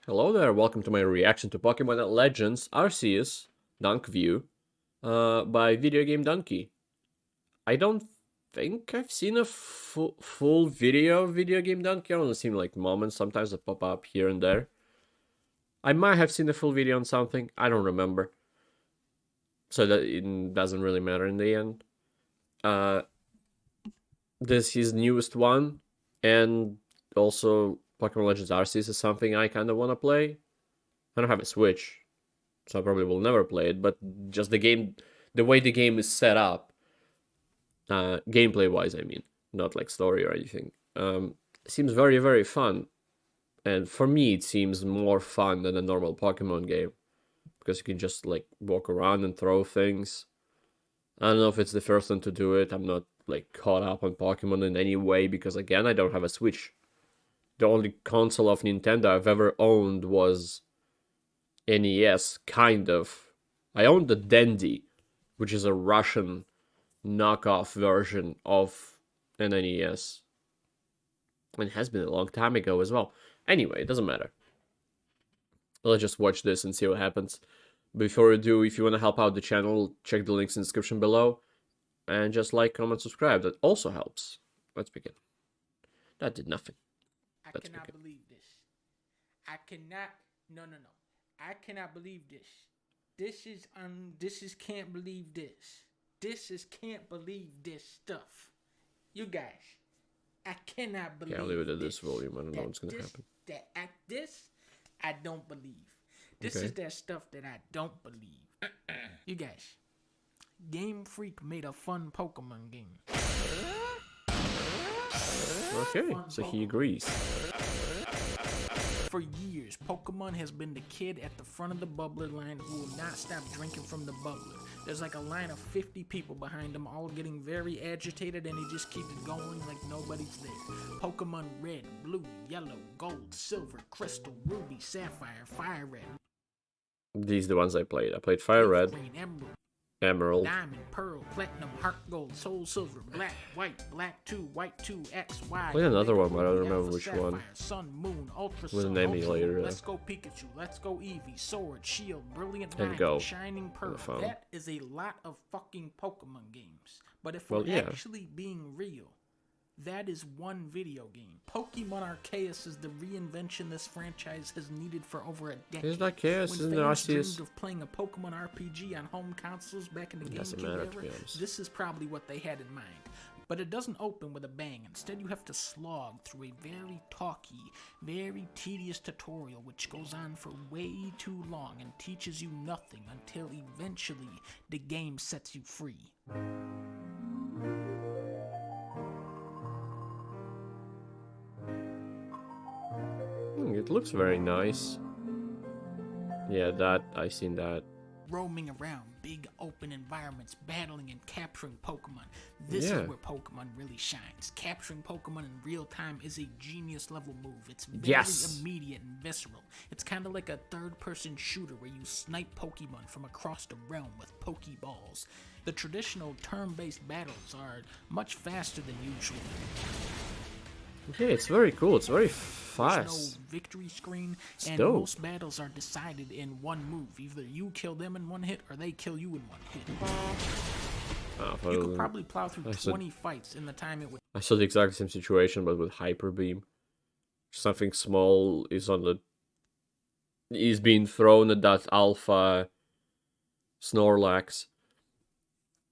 Hello there, welcome to my reaction to Pokemon Legends Arceus dunkview by Video Game Donkey. I don't think I've seen a full video of Video Game Donkey. I only seen like moments sometimes that pop up here and there. I might have seen the full video on something, I don't remember. So that it doesn't really matter in the end. This is his newest one, and also Pokemon Legends Arceus is something I kind of want to play. I don't have a Switch, so I probably will never play it, but just the game, the way the game is set up, gameplay-wise, I mean, not like story or anything, seems very, very fun. And for me, it seems more fun than a normal Pokemon game, because you can just like walk around and throw things. I don't know if it's the first one to do it. I'm not like caught up on Pokemon in any way, because again, I don't have a Switch. The only console of Nintendo I've ever owned was NES, kind of. I owned the Dendy, which is a Russian knockoff version of an NES. And it has been a long time ago as well. Anyway, it doesn't matter. Let's just watch this and see what happens. Before we do, if you want to help out the channel, check the links in the description below. And just like, comment, subscribe. That also helps. Let's begin. That did nothing. I cannot believe this. I cannot. No. I cannot believe this. This is can't believe this. This is can't believe this stuff. You guys, I cannot believe. Yeah, I'll leave it at this volume. I don't know what's gonna happen. This, I don't believe. This is that stuff that I don't believe. You guys, Game Freak made a fun Pokemon game. Okay, so he agrees. For years, Pokemon has been the kid at the front of the bubbler line who will not stop drinking from the bubbler. There's like a line of 50 people behind him, all getting very agitated, and he just keeps going like nobody's there. Pokemon Red, Blue, Yellow, Gold, Silver, Crystal, Ruby, Sapphire, Fire Red. These are the ones I played. I played Fire Red, Green, Emerald, Diamond, Pearl, Platinum, Heart Gold, Soul Silver, Black, White, Black 2, White 2, X, Y. played another one, but I don't remember which Sapphire, one. Sun, Moon, Ultra With Sun, an emulator. Let's Go Pikachu, Let's Go Eevee, Sword, Shield, Brilliant And Diamond, Go. Shining Pearl. That is a lot of fucking Pokemon games. But if we're actually being real, that is one video game. Pokemon Arceus is the reinvention this franchise has needed for over a decade. Is that Arceus? Isn't it When fans Arceus? dreamed of playing a Pokemon RPG on home consoles back in the Doesn't Game matter, Gear to be era, honest. this is probably what they had in mind. But it doesn't open with a bang. Instead, you have to slog through a very talky, very tedious tutorial which goes on for way too long and teaches you nothing until eventually the game sets you free. It looks very nice. Yeah, I seen that. Roaming around big open environments, battling and capturing Pokemon. This is where Pokemon really shines. Capturing Pokemon in real time is a genius level move. It's very immediate and visceral. It's kind of like a third-person shooter where you snipe Pokemon from across the realm with Pokeballs. The traditional turn-based battles are much faster than usual. Okay, it's very cool. It's very fast. There's no victory screen, and dope. most battles are decided in one move. Either you kill them in one hit, or they kill you in one hit. You could probably plow through 20 fights in the time it would. I saw the exact same situation, but with Hyper Beam. Something small is being thrown at that Alpha Snorlax.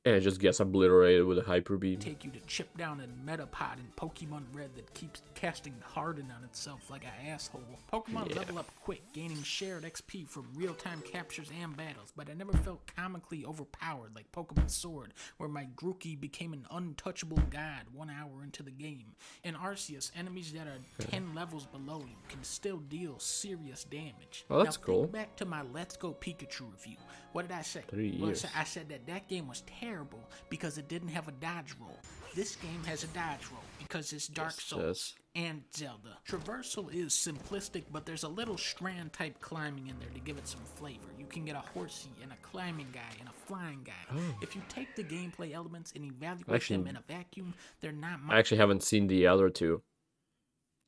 And it just gets obliterated with a Hyper Beam. Take you to chip down a Metapod in Pokemon Red that keeps casting Harden on itself like an asshole. Pokemon level up quick, gaining shared XP from real-time captures and battles, but I never felt comically overpowered like Pokemon Sword, where my Grookey became an untouchable god 1 hour into the game. In Arceus, enemies that are 10 levels below you can still deal serious damage. Oh, that's cool. Think back to my Let's Go Pikachu review. What did I say? 3 years. I said that game was terrible because it didn't have a dodge roll. This game has a dodge roll because it's Dark Souls and Zelda. Traversal is simplistic, but there's a little strand type climbing in there to give it some flavor. You can get a horsey and a climbing guy and a flying guy. If you take the gameplay elements and evaluate them in a vacuum, they're not much. I actually haven't seen the other two.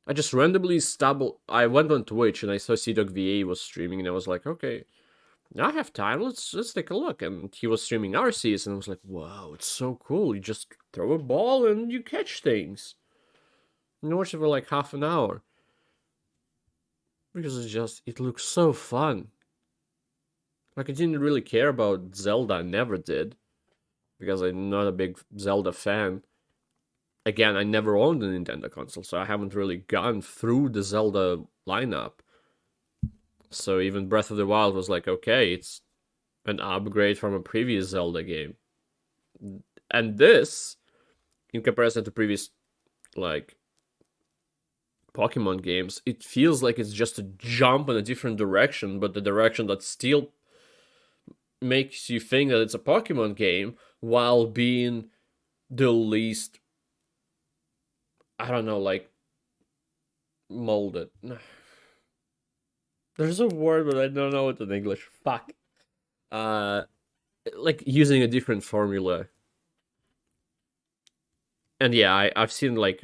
I just randomly stumbled. I went on Twitch and I saw dunkview was streaming, and I was like, okay, I have time. Let's take a look. And he was streaming Arceus, and I was like, wow, it's so cool. You just throw a ball and you catch things. And I watched it for like half an hour because it looks so fun. Like I didn't really care about Zelda. I never did because I'm not a big Zelda fan. Again, I never owned a Nintendo console, so I haven't really gone through the Zelda lineup. So even Breath of the Wild was like, okay, it's an upgrade from a previous Zelda game. And this, in comparison to previous, like, Pokemon games, it feels like it's just a jump in a different direction, but the direction that still makes you think that it's a Pokemon game while being the least, I don't know, like, molded. There's a word, but I don't know it in English. Fuck. Like using a different formula. And yeah, I've seen like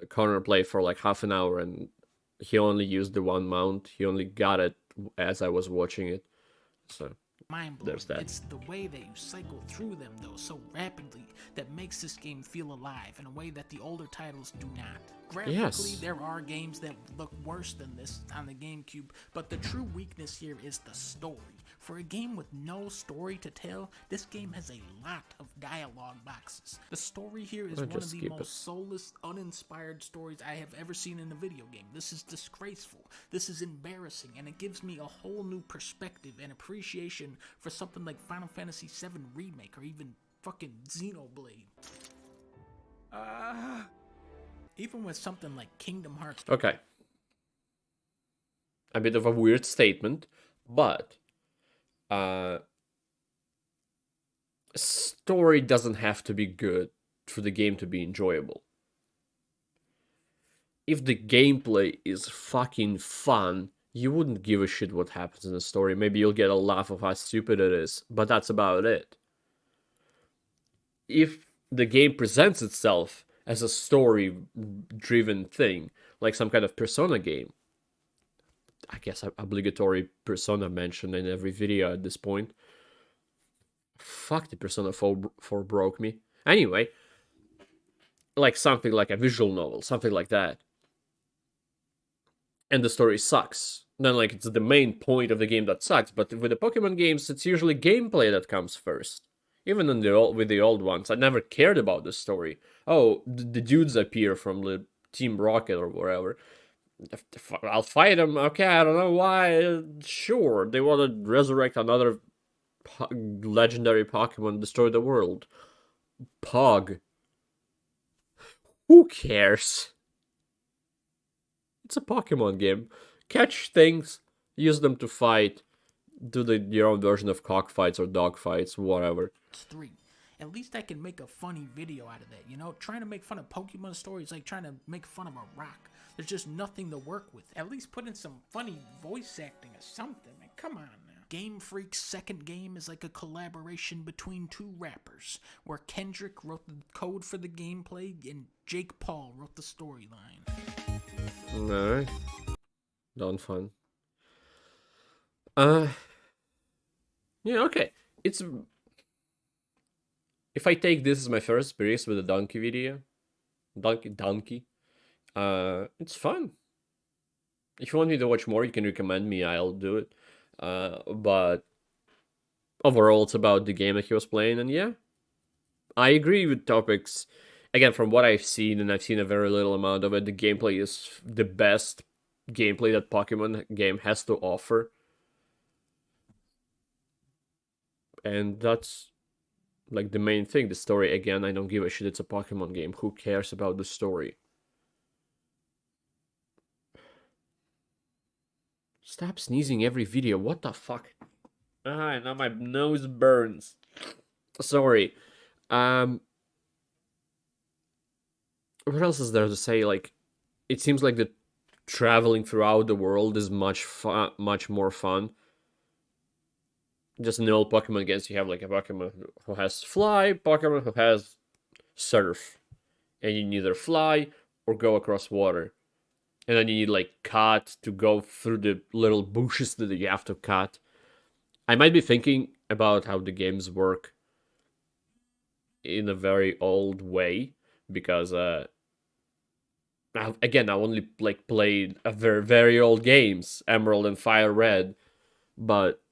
Connor play for like half an hour, and he only used the one mount. He only got it as I was watching it. So there's that. It's the way that you cycle through them, though, so rapidly that makes this game feel alive in a way that the older titles do not. Graphically, there are games that look worse than this on the GameCube, but the true weakness here is the story. For a game with no story to tell, this game has a lot of dialogue boxes. The story here is one of the most soulless, uninspired stories I have ever seen in a video game. This is disgraceful, this is embarrassing, and it gives me a whole new perspective and appreciation for something like Final Fantasy VII Remake or even fucking Xenoblade. Even with something like Kingdom Hearts. Okay. A bit of a weird statement, but story doesn't have to be good for the game to be enjoyable. If the gameplay is fucking fun, you wouldn't give a shit what happens in the story. Maybe you'll get a laugh of how stupid it is, but that's about it. If the game presents itself as a story-driven thing, like some kind of Persona game, I guess obligatory Persona mention in every video at this point. Fuck, the Persona 4 broke me. Anyway, like something like a visual novel, something like that. And the story sucks. Then like it's the main point of the game that sucks, but with the Pokemon games, it's usually gameplay that comes first. Even in with the old ones, I never cared about the story. Oh, the dudes appear from the Team Rocket or wherever. I'll fight them. Okay, I don't know why. Sure, they want to resurrect another legendary Pokemon, destroy the world. Pog. Who cares? It's a Pokemon game. Catch things, use them to fight, do your own version of cockfights or dogfights, whatever. It's 3. At least I can make a funny video out of that, you know? Trying to make fun of Pokemon stories like trying to make fun of a rock. There's just nothing to work with. At least put in some funny voice acting or something, man. Come on now. Game Freak's second game is like a collaboration between two rappers, where Kendrick wrote the code for the gameplay and Jake Paul wrote the storyline. Alright. Not fun. Yeah, okay. It's... If I take this as my first experience with a donkey video, donkey, it's fun. If you want me to watch more, you can recommend me, I'll do it. But overall, it's about the game that he was playing, and yeah, I agree with topics. Again, from what I've seen, and I've seen a very little amount of it, the gameplay is the best gameplay that Pokemon game has to offer. And that's like the main thing. The story, again, I don't give a shit, it's a Pokemon game. Who cares about the story? Stop sneezing every video, what the fuck? Ah, now my nose burns. Sorry. What else is there to say? Like, it seems like the traveling throughout the world is much more fun. Just in the old Pokemon games, you have like a Pokemon who has fly, Pokemon who has surf. And you can either fly or go across water. and then you need like cut to go through the little bushes that you have to cut. I might be thinking about how the games work in a very old way because again, I only like played a very old games, Emerald and Fire Red, but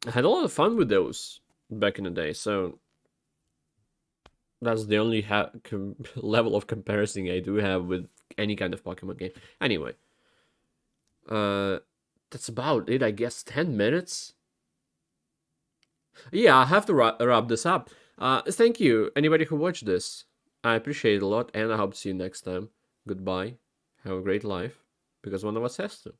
I had a lot of fun with those back in the day. So that's the only level of comparison I do have with any kind of Pokemon game. Anyway, uh, that's about it, I guess. 10 minutes. Yeah, I have to wrap this up. Thank you, anybody who watched this. I appreciate it a lot, and I hope to see you next time. Goodbye. Have a great life, because one of us has to.